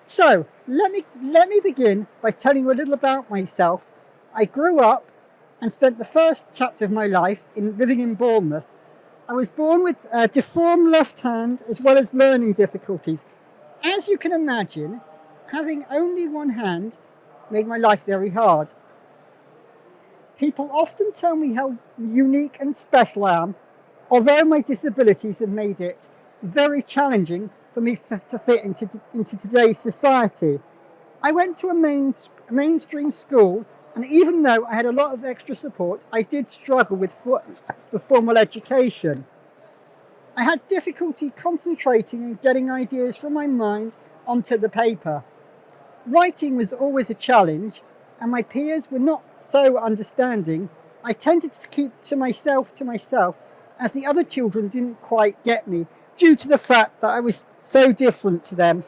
So let me begin by telling you a little about myself. I grew up and spent the first chapter of my life living in Bournemouth. I was born with a deformed left hand as well as learning difficulties. As you can imagine, having only one hand made my life very hard. People often tell me how unique and special I am, although my disabilities have made it very challenging for me to fit into today's society. I went to a mainstream school, and even though I had a lot of extra support, I did struggle with the formal education. I had difficulty concentrating and getting ideas from my mind onto the paper. Writing was always a challenge, and my peers were not so understanding. I tended to keep to myself, as the other children didn't quite get me, due to the fact that I was so different to them.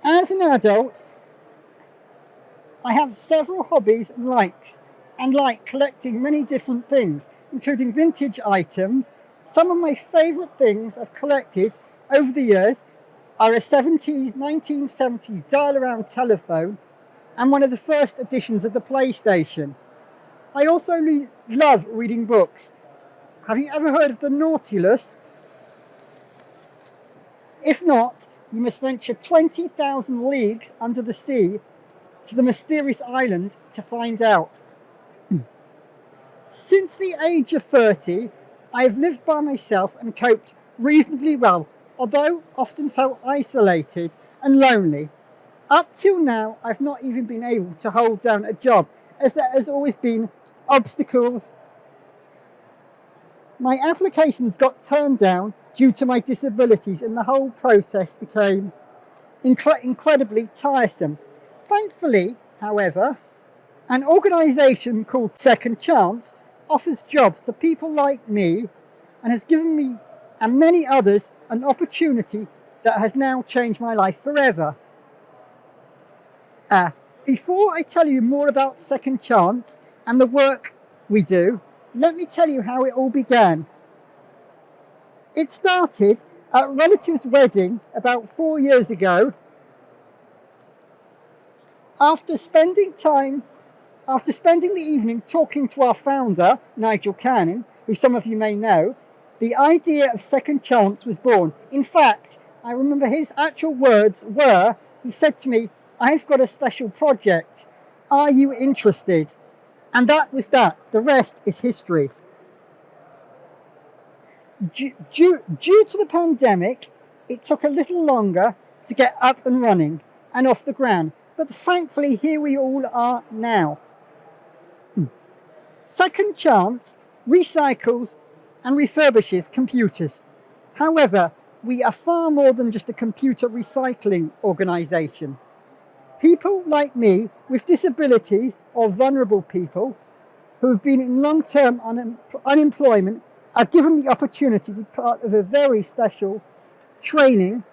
As an adult, I have several hobbies and like collecting many different things, including vintage items. Some of my favourite things I've collected over the years are a 1970s dial-around telephone and one of the first editions of the PlayStation. I also love reading books. Have you ever heard of the Nautilus? If not, you must venture 20,000 leagues under the sea to the mysterious island to find out. Since the age of 30, I have lived by myself and coped reasonably well, although often felt isolated and lonely. Up till now, I've not even been able to hold down a job, as there has always been obstacles. My applications got turned down due to my disabilities, and the whole process became incredibly tiresome. Thankfully, however, an organisation called 2econd Chance offers jobs to people like me and has given me and many others an opportunity that has now changed my life forever. Before I tell you more about 2econd Chance and the work we do, let me tell you how it all began. It started at a relative's wedding about 4 years ago. After spending the evening talking to our founder, Nigel Cannon, who some of you may know, the idea of 2econd Chance was born. In fact, I remember his actual words were, he said to me, "I've got a special project. Are you interested?" And that was that. The rest is history. Due to the pandemic, it took a little longer to get up and running and off the ground. But thankfully, here we all are now. 2econd Chance recycles and refurbishes computers. However, we are far more than just a computer recycling organisation. People like me with disabilities or vulnerable people who have been in long-term unemployment are given the opportunity to be part of a very special training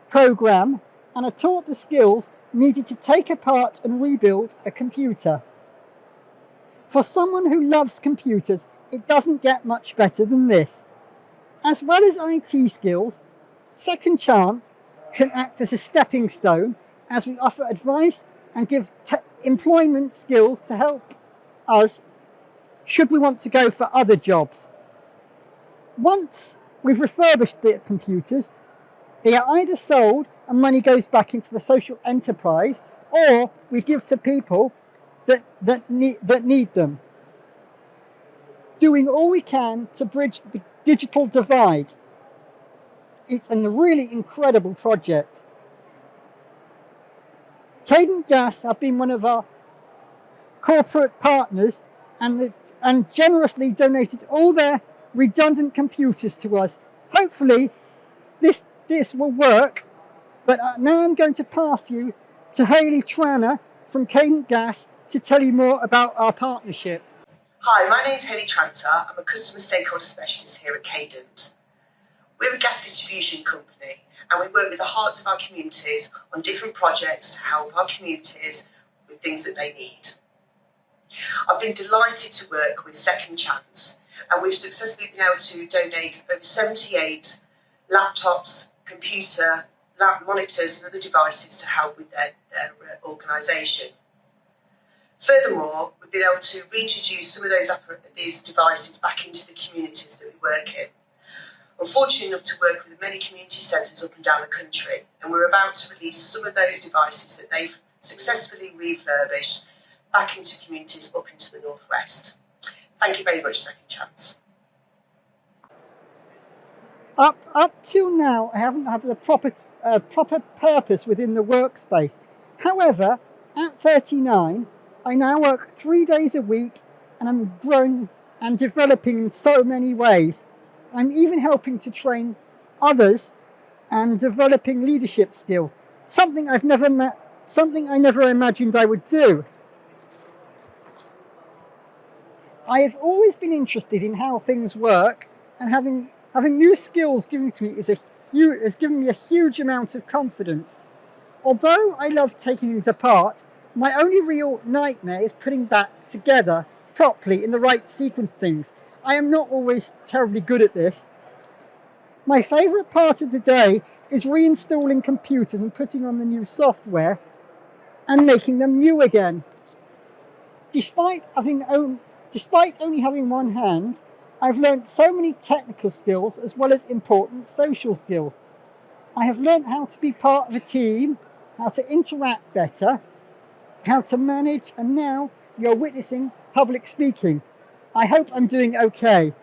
program and are taught the skills needed to take apart and rebuild a computer. For someone who loves computers, it doesn't get much better than this. As well as IT skills, 2econd Chance can act as a stepping stone as we offer advice and give employment skills to help us should we want to go for other jobs. Once we've refurbished the computers, they are either sold and money goes back into the social enterprise, or we give to people that need them. Doing all we can to bridge the digital divide. It's a really incredible project. Cadent Gas have been one of our corporate partners and generously donated all their redundant computers to us. Hopefully this will work, but now I'm going to pass you to Hayley Tranner from Cadent Gas to tell you more about our partnership. Hi, my name is Hayley Tranter. I'm a customer stakeholder specialist here at Cadent. We're a gas distribution company and we work with the hearts of our communities on different projects to help our communities with things that they need. I've been delighted to work with 2econd Chance and we've successfully been able to donate over 78 laptops, computer, lab monitors and other devices to help with their organisation. Furthermore, we've been able to reintroduce some of these devices back into the communities that we work in. I'm fortunate enough to work with many community centres up and down the country, and we're about to release some of those devices that they've successfully refurbished back into communities up into the northwest. Thank you very much, Second Chance. Up till now, I haven't had the proper purpose within the workspace. However, at 39, I now work 3 days a week, and I'm growing and developing in so many ways. I'm even helping to train others and developing leadership skills, something I never imagined I would do. I have always been interested in how things work, and having new skills given to me has given me a huge amount of confidence. Although I love taking things apart, my only real nightmare is putting back together properly in the right sequence things. I am not always terribly good at this. My favourite part of the day is reinstalling computers and putting on the new software and making them new again. Despite only having one hand, I've learnt so many technical skills as well as important social skills. I have learnt how to be part of a team, how to interact better, how to manage, and now you're witnessing public speaking. I hope I'm doing okay.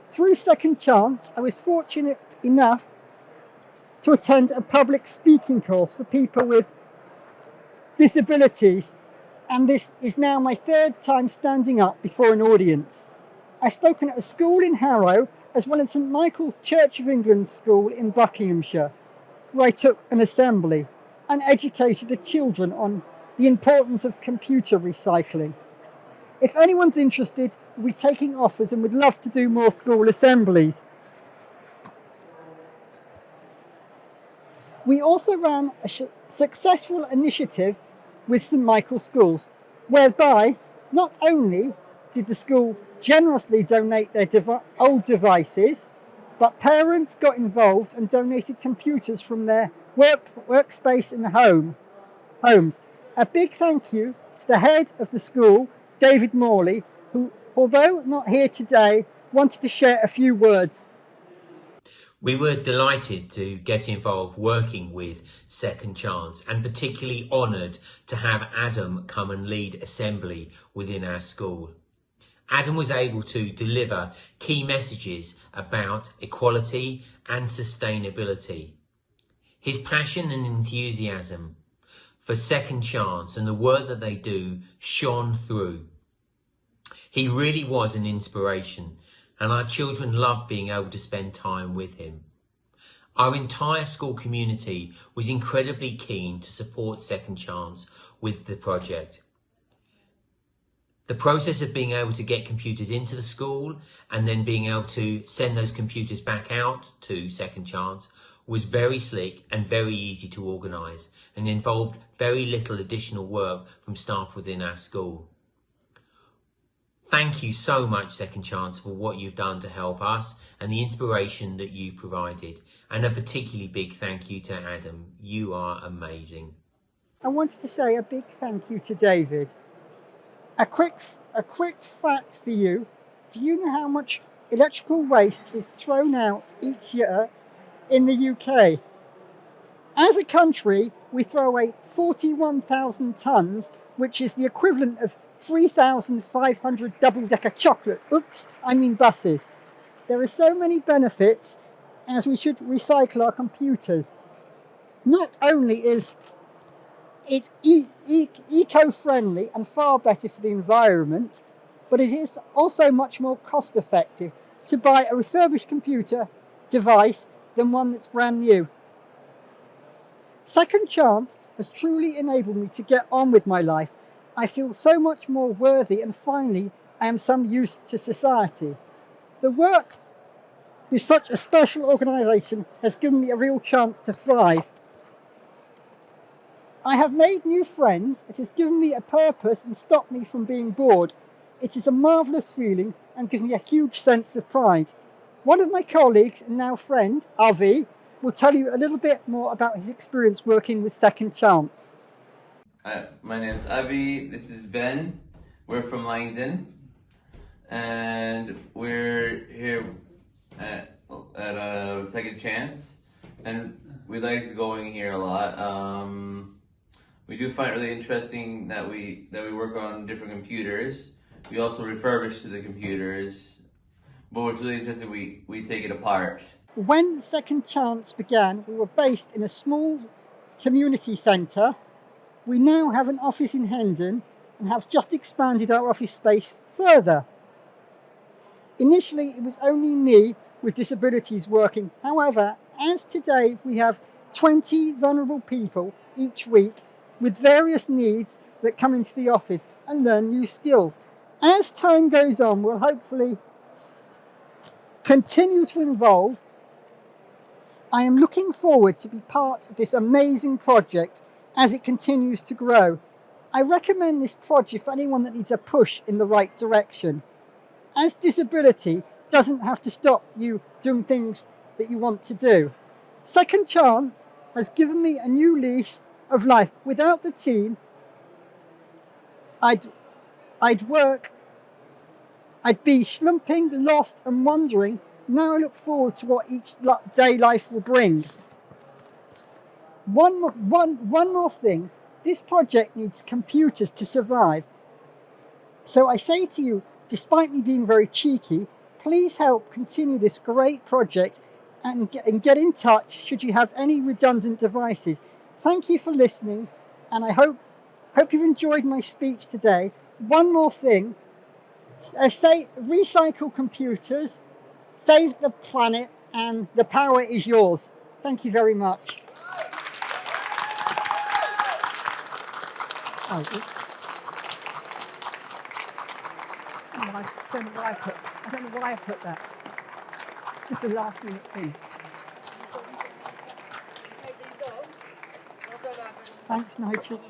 Through Second Chance, I was fortunate enough to attend a public speaking course for people with disabilities, and this is now my third time standing up before an audience. I've spoken at a school in Harrow, as well as St Michael's Church of England School in Buckinghamshire, where I took an assembly and educated the children on the importance of computer recycling. If anyone's interested, we'll be taking offers and would love to do more school assemblies. We also ran a successful initiative with St Michael's Schools, whereby not only did the school generously donate their old devices, but parents got involved and donated computers from their workspace in the homes. A big thank you to the head of the school, David Morley, who, although not here today, wanted to share a few words. We were delighted to get involved working with Second Chance, and particularly honoured to have Adam come and lead assembly within our school. Adam was able to deliver key messages about equality and sustainability. His passion and enthusiasm for Second Chance and the work that they do shone through. He really was an inspiration, and our children loved being able to spend time with him. Our entire school community was incredibly keen to support Second Chance with the project. The process of being able to get computers into the school and then being able to send those computers back out to Second Chance was very slick and very easy to organise, and involved very little additional work from staff within our school. Thank you so much, Second Chance, for what you've done to help us and the inspiration that you've provided. And a particularly big thank you to Adam. You are amazing. I wanted to say a big thank you to David. A quick fact for you. Do you know how much electrical waste is thrown out each year in the UK? As a country, we throw away 41,000 tonnes, which is the equivalent of 3,500 double-decker buses. There are so many benefits, as we should recycle our computers. Not only is it eco-friendly and far better for the environment, but it is also much more cost-effective to buy a refurbished computer device than one that's brand new. Second Chance has truly enabled me to get on with my life. I feel so much more worthy, and finally I am some use to society. The work with such a special organisation has given me a real chance to thrive. I have made new friends. It has given me a purpose and stopped me from being bored. It is a marvellous feeling and gives me a huge sense of pride. One of my colleagues and now friend, Avi, will tell you a little bit more about his experience working with Second Chance. Hi, my name is Avi. This is Ben. We're from Langdon, and we're here at Second Chance, and we like going here a lot. We do find it really interesting that we work on different computers. We also refurbish to the computers, but what's really interesting, we take it apart. When Second Chance began, we were based in a small community centre. We now have an office in Hendon and have just expanded our office space further. Initially, it was only me with disabilities working. However, as today we have 20 vulnerable people each week with various needs that come into the office and learn new skills. As time goes on, we'll hopefully continue to evolve. I am looking forward to be part of this amazing project as it continues to grow. I recommend this project for anyone that needs a push in the right direction, as disability doesn't have to stop you doing things that you want to do. Second Chance has given me a new lease of life. Without the team, I'd be slumping, lost and wondering. Now I look forward to what each day life will bring. One more thing, this project needs computers to survive. So I say to you, despite me being very cheeky, please help continue this great project and get in touch should you have any redundant devices. Thank you for listening, and I hope you've enjoyed my speech today. One more thing, recycle computers, save the planet, and the power is yours. Thank you very much. I don't know why I put that. Just a last minute thing. Thanks, Nigel.